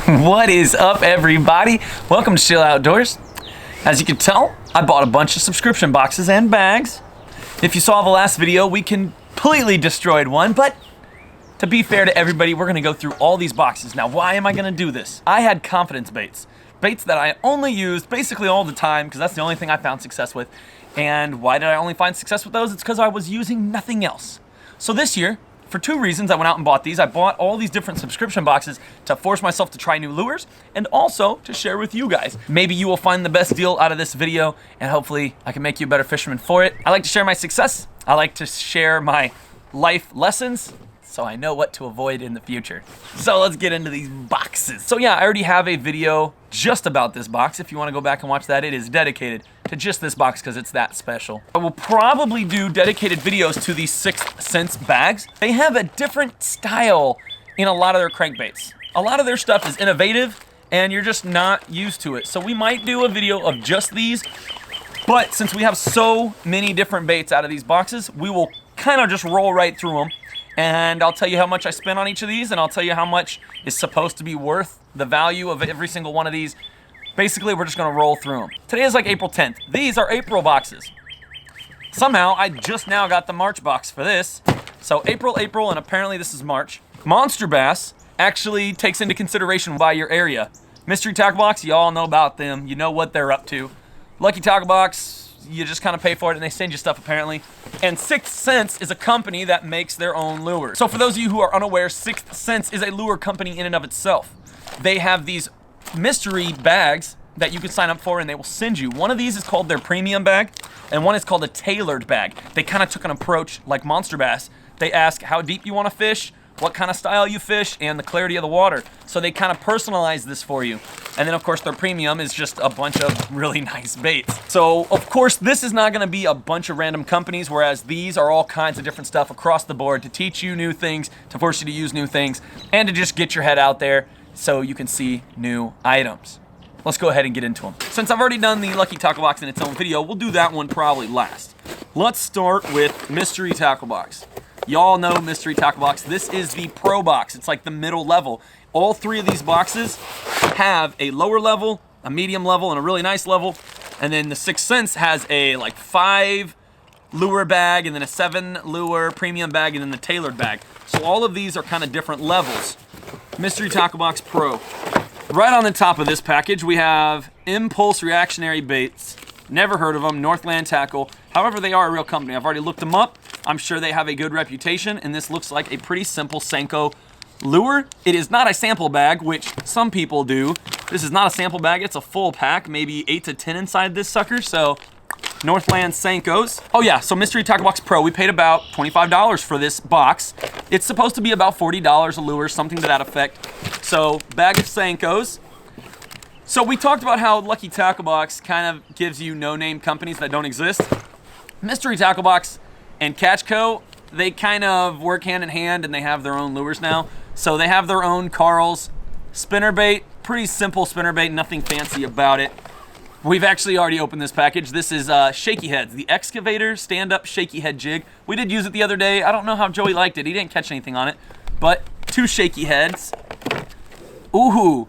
What is up, everybody? Welcome to Chill Outdoors. As you can tell, I bought a bunch of subscription boxes and bags. If you saw the last video, we completely destroyed one, but to be fair to everybody, we're gonna go through all these boxes. Now, why am I gonna do this? I had confidence baits. Baits that I only used basically all the time because that's the only thing I found success with. And why did I only find success with those? It's because I was using nothing else. So this year, for two reasons, I went out and bought these. I bought all these different subscription boxes to force myself to try new lures and also to share with you guys. Maybe you will find the best deal out of this video and hopefully I can make you a better fisherman for it. I like to share my success. I like to share my life lessons so I know what to avoid in the future. So let's get into these boxes. So yeah, I already have a video just about this box. If you want to go back and watch that, it is dedicated to just this box because it's that special. I will probably do dedicated videos to these 6th Sense bags. They have a different style in a lot of their crankbaits. A lot of their stuff is innovative and you're just not used to it. So we might do a video of just these, but since we have so many different baits out of these boxes, we will kind of just roll right through them. And I'll tell you how much I spent on each of these, and I'll tell you how much is supposed to be worth the value of every single one of these. Basically, we're just gonna roll through them. Today is like April 10th. These are April boxes. Somehow, I just now got the March box for this. So April, and apparently this is March. Monster Bass actually takes into consideration by your area. Mystery Tackle Box, you all know about them. You know what they're up to. Lucky Tackle Box, you just kind of pay for it and they send you stuff apparently. And 6th Sense is a company that makes their own lures. So for those of you who are unaware, 6th Sense is a lure company in and of itself. They have these mystery bags that you can sign up for and they will send you. One of these is called their premium bag and one is called a tailored bag. They kind of took an approach like Monster Bass. They ask how deep you want to fish, what kind of style you fish, and the clarity of the water. So they kind of personalize this for you. And then of course their premium is just a bunch of really nice baits. So of course this is not gonna be a bunch of random companies, whereas these are all kinds of different stuff across the board to teach you new things, to force you to use new things, and to just get your head out there so you can see new items. Let's go ahead and get into them. Since I've already done the Lucky Tackle Box in its own video, we'll do that one probably last. Let's start with Mystery Tackle Box. Y'all know Mystery Tackle Box. This is the pro box. It's like the middle level. All three of these boxes have a lower level, a medium level, and a really nice level. And then the 6th Sense has a like 5 lure bag, and then a 7 lure premium bag, and then the tailored bag. So all of these are kind of different levels. Mystery Tackle Box Pro. Right on the top of this package, we have Impulse Reactionary Baits. Never heard of them, Northland Tackle. However, they are a real company. I've already looked them up. I'm sure they have a good reputation, and this looks like a pretty simple Senko lure. It is not a sample bag, which some people do. This is not a sample bag, it's a full pack, maybe 8 to 10 inside this sucker, so Northland Senkos. Oh yeah, so Mystery Tackle Box Pro, we paid about $25 for this box. It's supposed to be about $40 a lure, something to that effect. So, bag of Senkos. So we talked about how Lucky Tackle Box kind of gives you no-name companies that don't exist. Mystery Tackle Box and Catch Co., they kind of work hand in hand and they have their own lures now. So they have their own Karls spinnerbait, pretty simple spinnerbait, nothing fancy about it. We've actually already opened this package. This is Shaky Heads, the Excavator stand-up shaky head jig. We did use it the other day. I don't know how Joey liked it. He didn't catch anything on it, but 2 shaky heads. Ooh.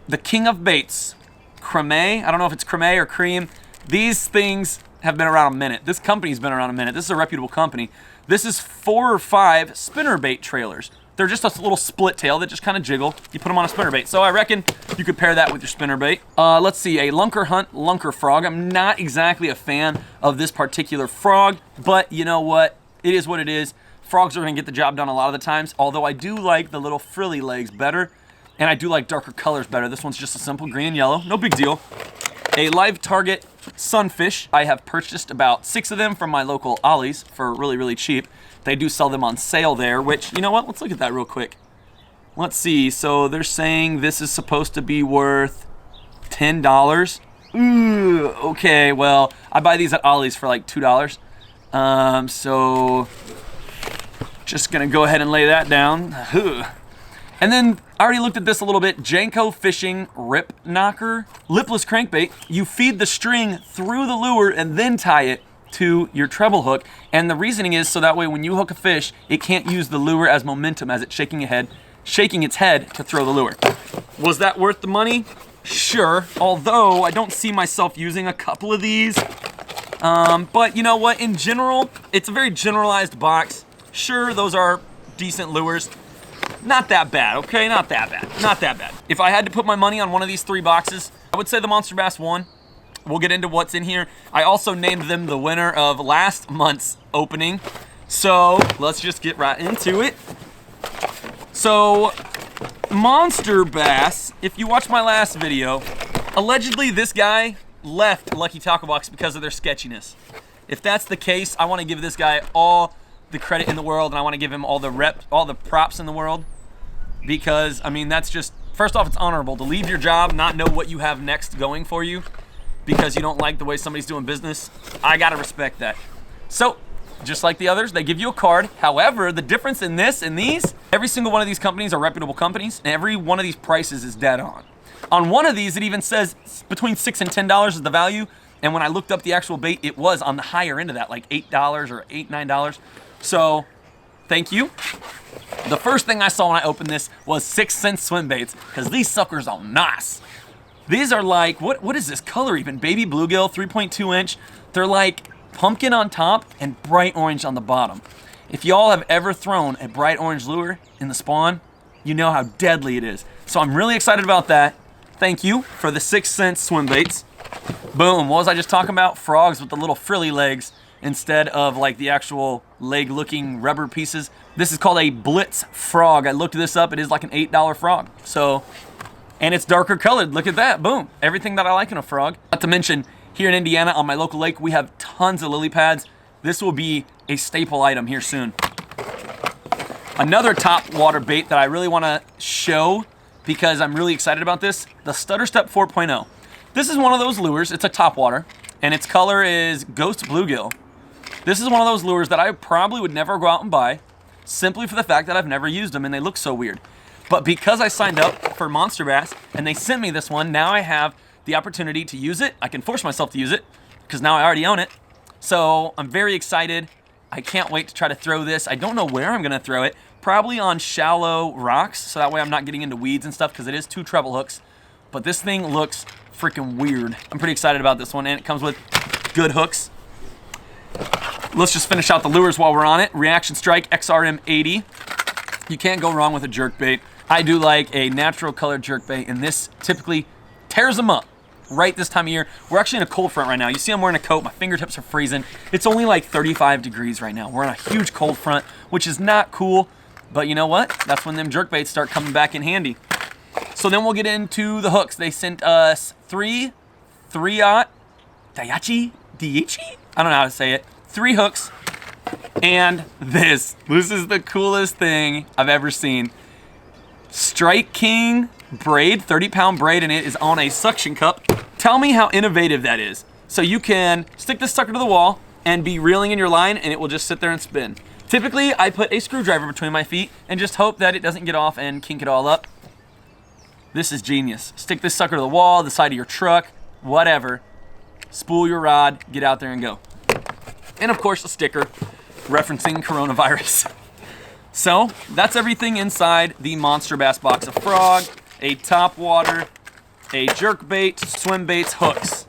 The King of Baits, Creme. I don't know if it's creme or cream. These things have been around a minute. This company's been around a minute. This is a reputable company. This is 4 or 5 spinnerbait trailers. They're just a little split tail that just kind of jiggle. You put them on a spinnerbait. So I reckon you could pair that with your spinnerbait. Let's see, a Lunker Hunt Lunker Frog. I'm not exactly a fan of this particular frog, but you know what? It is what it is. Frogs are gonna get the job done a lot of the times, although I do like the little frilly legs better. And I do like darker colors better. This one's just a simple green and yellow, no big deal. A Live Target Sunfish. I have purchased about 6 of them from my local Ollie's for really, really cheap. They do sell them on sale there, which, you know what? Let's look at that real quick. Let's see, so they're saying this is supposed to be worth $10. Ooh, okay, well, I buy these at Ollie's for like $2. So, just gonna go ahead and lay that down. And then I already looked at this a little bit. Janko Fishing Rip Knocker. Lipless crankbait. You feed the string through the lure and then tie it to your treble hook. And the reasoning is so that way when you hook a fish, it can't use the lure as momentum as it's shaking ahead. shaking its head to throw the lure. Was that worth the money? Sure, although I don't see myself using a couple of these. But you know what, in general, it's a very generalized box. Sure, those are decent lures. Not that bad, okay? Not that bad, not that bad. If I had to put my money on one of these 3 boxes, I would say the Monster Bass won. We'll get into what's in here. I also named them the winner of last month's opening. So let's just get right into it. So, Monster Bass, if you watched my last video, allegedly this guy left Lucky Tackle Box because of their sketchiness. If that's the case, I want to give this guy all the credit in the world, and I want to give him all the props in the world, because I mean, that's just, first off, it's honorable to leave your job, not know what you have next going for you because you don't like the way somebody's doing business. I gotta respect that. So, just like the others, they give you a card. However, the difference in this and these, every single one of these companies are reputable companies, and every one of these prices is dead on. On one of these, it even says between $6 and $10 is the value, and when I looked up the actual bait, it was on the higher end of that, like $8 or $8, $9. So, thank you. The first thing I saw when I opened this was 6-cent swim baits, because these suckers are nice. These are like, what is this color even? Baby bluegill, 3.2 inch. They're like pumpkin on top and bright orange on the bottom. If y'all have ever thrown a bright orange lure in the spawn, you know how deadly it is. So I'm really excited about that. Thank you for the 6-cent swim baits. Boom, what was I just talking about? Frogs with the little frilly legs instead of like the actual leg looking rubber pieces. This is called a Blitz frog. I looked this up, it is like an $8 frog. So, and it's darker colored, look at that, boom. Everything that I like in a frog. Not to mention, here in Indiana on my local lake, we have tons of lily pads. This will be a staple item here soon. Another top water bait that I really wanna show because I'm really excited about this, the Stutter Step 4.0. This is one of those lures, it's a top water, and its color is Ghost Bluegill. This is one of those lures that I probably would never go out and buy, simply for the fact that I've never used them and they look so weird. But because I signed up for Monster Bass and they sent me this one, now I have the opportunity to use it. I can force myself to use it because now I already own it. So I'm very excited. I can't wait to try to throw this. I don't know where I'm gonna throw it. Probably on shallow rocks, so that way I'm not getting into weeds and stuff because it is 2 treble hooks. But this thing looks freaking weird. I'm pretty excited about this one, and it comes with good hooks. Let's just finish out the lures while we're on it. Reaction Strike XRM 80. You can't go wrong with a jerkbait. I do like a natural colored jerkbait, and this typically tears them up right this time of year. We're actually in a cold front right now. You see I'm wearing a coat, my fingertips are freezing. It's only like 35 degrees right now. We're in a huge cold front, which is not cool, but you know what? That's when them jerkbaits start coming back in handy. So then we'll get into the hooks. They sent us 3 Daiichi? I don't know how to say it. 3 hooks, and this is the coolest thing I've ever seen. Strike King braid, 30-pound braid, and it is on a suction cup. Tell me how innovative that is. So you can stick this sucker to the wall and be reeling in your line, and it will just sit there and spin. Typically, I put a screwdriver between my feet and just hope that it doesn't get off and kink it all up. This is genius. Stick this sucker to the wall, the side of your truck, whatever. Spool your rod, get out there and go. And of course, a sticker referencing coronavirus. So that's everything inside the Monster Bass box. A frog, a top water, a jerk bait, swim baits, hooks.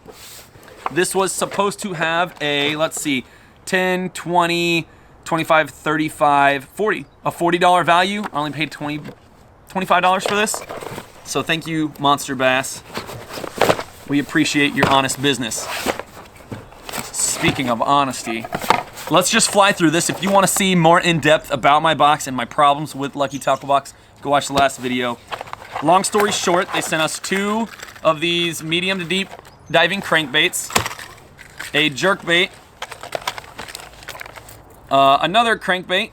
This was supposed to have a, let's see, 10, 20, 25, 35, 40. A $40 value. I only paid $25 for this. So thank you, Monster Bass. We appreciate your honest business. Speaking of honesty, let's just fly through this. If you want to see more in depth about my box and my problems with Lucky Tackle Box, go watch the last video. Long story short, they sent us 2 of these medium to deep diving crankbaits, a jerkbait, another crankbait,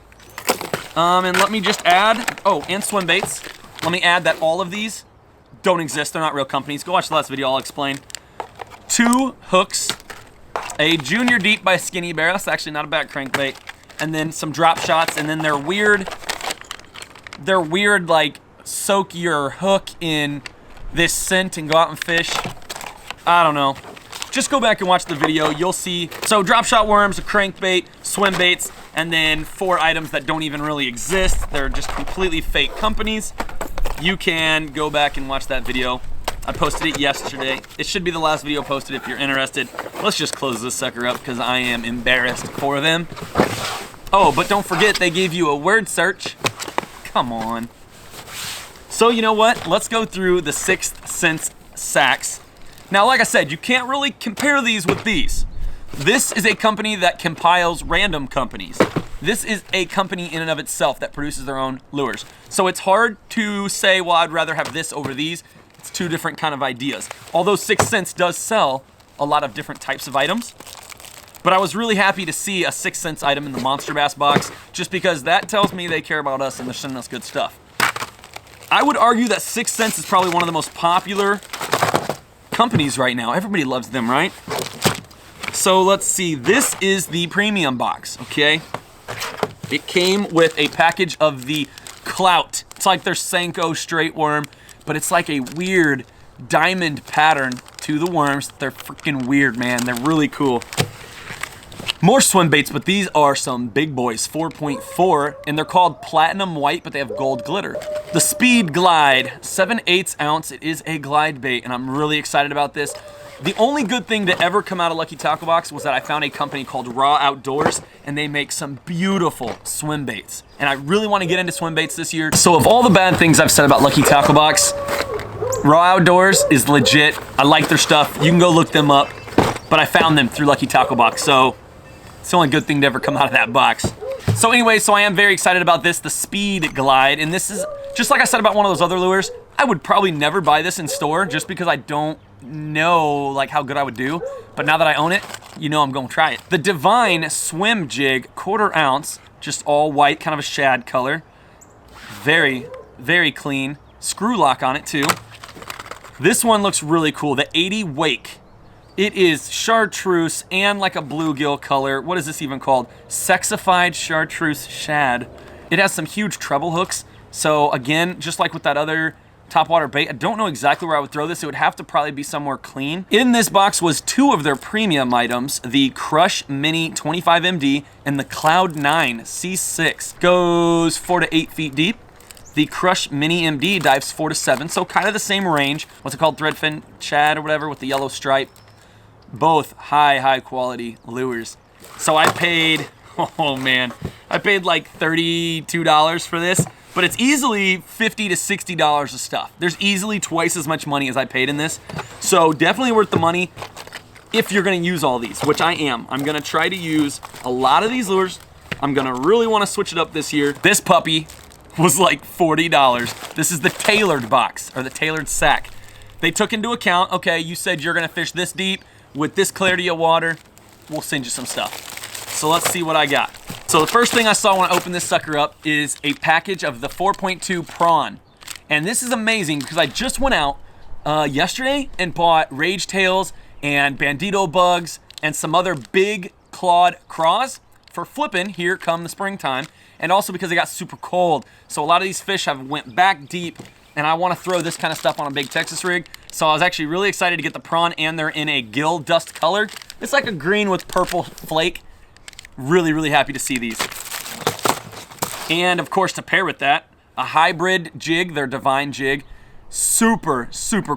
and let me just add, and swim baits. Let me add that all of these don't exist. They're not real companies. Go watch the last video, I'll explain. 2 hooks, a junior deep by Skinny Bear. That's actually not a bad crankbait. And then some drop shots, and then they're weird like soak your hook in this scent and go out and fish. I don't know. Just go back and watch the video, you'll see. So drop shot worms, a crankbait, swim baits, and then 4 items that don't even really exist. They're just completely fake companies. You can go back and watch that video. I posted it yesterday. It should be the last video posted if you're interested. Let's just close this sucker up because I am embarrassed for them. Oh, but don't forget they gave you a word search. Come on. So you know what? Let's go through the 6th Sense sacks. Now, like I said, you can't really compare these with these. This is a company that compiles random companies. This is a company in and of itself that produces their own lures. So it's hard to say, well, I'd rather have this over these. It's 2 different kind of ideas. Although 6th Sense does sell a lot of different types of items. But I was really happy to see a 6th Sense item in the Monster Bass box, just because that tells me they care about us and they're sending us good stuff. I would argue that 6th Sense is probably one of the most popular companies right now. Everybody loves them, right? So let's see, this is the premium box, okay? It came with a package of the Clout. It's like their Senko straight worm, but it's like a weird diamond pattern to the worms. They're freaking weird, man. They're really cool. More swim baits, but these are some big boys, 4.4, and they're called platinum white, but they have gold glitter. The Speed Glide, 7/8 ounce. It is a glide bait, and I'm really excited about this. The only good thing to ever come out of Lucky Tackle Box was that I found a company called Raw Outdoors, and they make some beautiful swim baits. And I really want to get into swim baits this year. So of all the bad things I've said about Lucky Tackle Box, Raw Outdoors is legit. I like their stuff. You can go look them up, but I found them through Lucky Tackle Box, so it's the only good thing to ever come out of that box. So anyway, so I am very excited about this, the Speed Glide, and this is, just like I said about one of those other lures, I would probably never buy this in store just because I don't know like how good I would do, but now that I own it, you know I'm gonna try it. The Divine Swim Jig, 1/4 ounce, just all white, kind of a shad color. Very, very clean. Screw lock on it too. This one looks really cool, the 80 Wake. It is chartreuse and like a bluegill color. What is this even called? Sexified chartreuse shad. It has some huge treble hooks. So again, just like with that other topwater bait, I don't know exactly where I would throw this. It would have to probably be somewhere clean. In this box was 2 of their premium items, the Crush Mini 25 MD and the Cloud 9 C6. Goes 4 to 8 feet deep. The Crush Mini MD dives 4 to 7, so kind of the same range. What's it called? Threadfin shad or whatever with the yellow stripe. Both high quality lures. So I paid, oh man, I paid like $32 for this, but it's easily $50 to $60 of stuff. There's easily twice as much money as I paid in this. So definitely worth the money if you're gonna use all these, which I am. I'm gonna try to use a lot of these lures. I'm gonna really wanna switch it up this year. This puppy was like $40. This is the tailored box, or the tailored sack. They took into account, okay, you said you're gonna fish this deep, with this clarity of water, we'll send you some stuff. So let's see what I got. So the first thing I saw when I opened this sucker up is a package of the 4.2 prawn. And this is amazing because I just went out yesterday and bought rage tails and bandito bugs and some other big clawed craws for flipping here come the springtime. And also because it got super cold. So a lot of these fish have went back deep, and I want to throw this kind of stuff on a big Texas rig. So I was actually really excited to get the prawn, and they're in a gill dust color. It's like a green with purple flake. Really happy to see these. And of course, to pair with that, a hybrid jig, their Divine jig. Super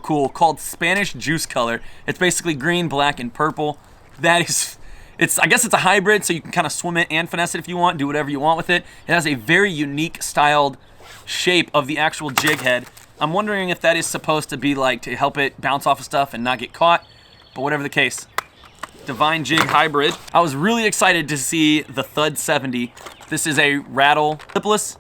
cool, called Spanish Juice Color. It's basically green, black, and purple. That is, I guess it's a hybrid, so you can kind of swim it and finesse it if you want, do whatever you want with it. It has a very unique styled shape of the actual jig head. I'm wondering if that is supposed to be like to help it bounce off of stuff and not get caught, but whatever the case. Divine Jig Hybrid. I was really excited to see the Thud 70. This is a rattle lipless,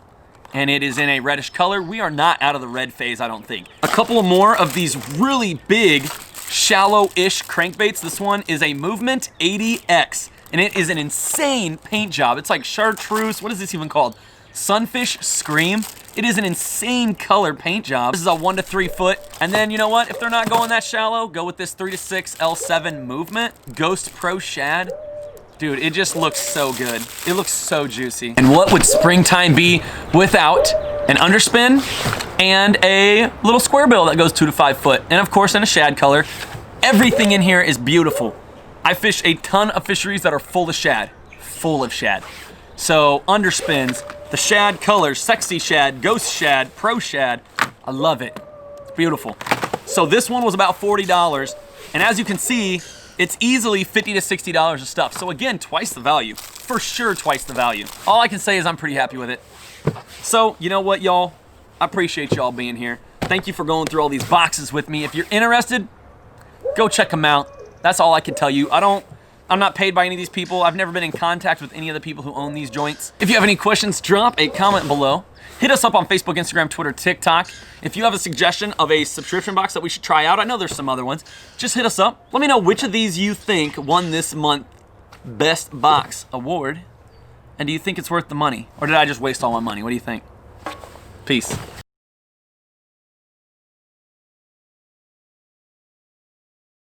and it is in a reddish color. We are not out of the red phase, I don't think. A couple more of these really big, shallow-ish crankbaits. This one is a Movement 80X, and it is an insane paint job. It's like chartreuse, what is this even called? Sunfish Scream. It is an insane color paint job. This is a 1 to 3 foot. And then you know what? If they're not going that shallow, go with this 3 to 6 L7 Movement Ghost Pro Shad. Dude, it just looks so good. It looks so juicy. And what would springtime be without an underspin and a little square bill that goes 2 to 5 foot? And of course in a shad color. Everything in here is beautiful. I fish a ton of fisheries that are full of shad. So underspins, the shad colors, sexy shad, ghost shad, pro shad. I love it. It's beautiful. So this one was about $40, and as you can see, it's easily $50 to $60 of stuff. So again, twice the value. For sure, twice the value. All I can say is I'm pretty happy with it. So, you know what, y'all? I appreciate y'all being here. Thank you for going through all these boxes with me. If you're interested, go check them out. That's all I can tell you. I'm not paid by any of these people. I've never been in contact with any of the people who own these joints. If you have any questions, drop a comment below. Hit us up on Facebook, Instagram, Twitter, TikTok. If you have a suggestion of a subscription box that we should try out, I know there's some other ones, just hit us up. Let me know which of these you think won this month Best Box Award. And do you think it's worth the money? Or did I just waste all my money? What do you think? Peace.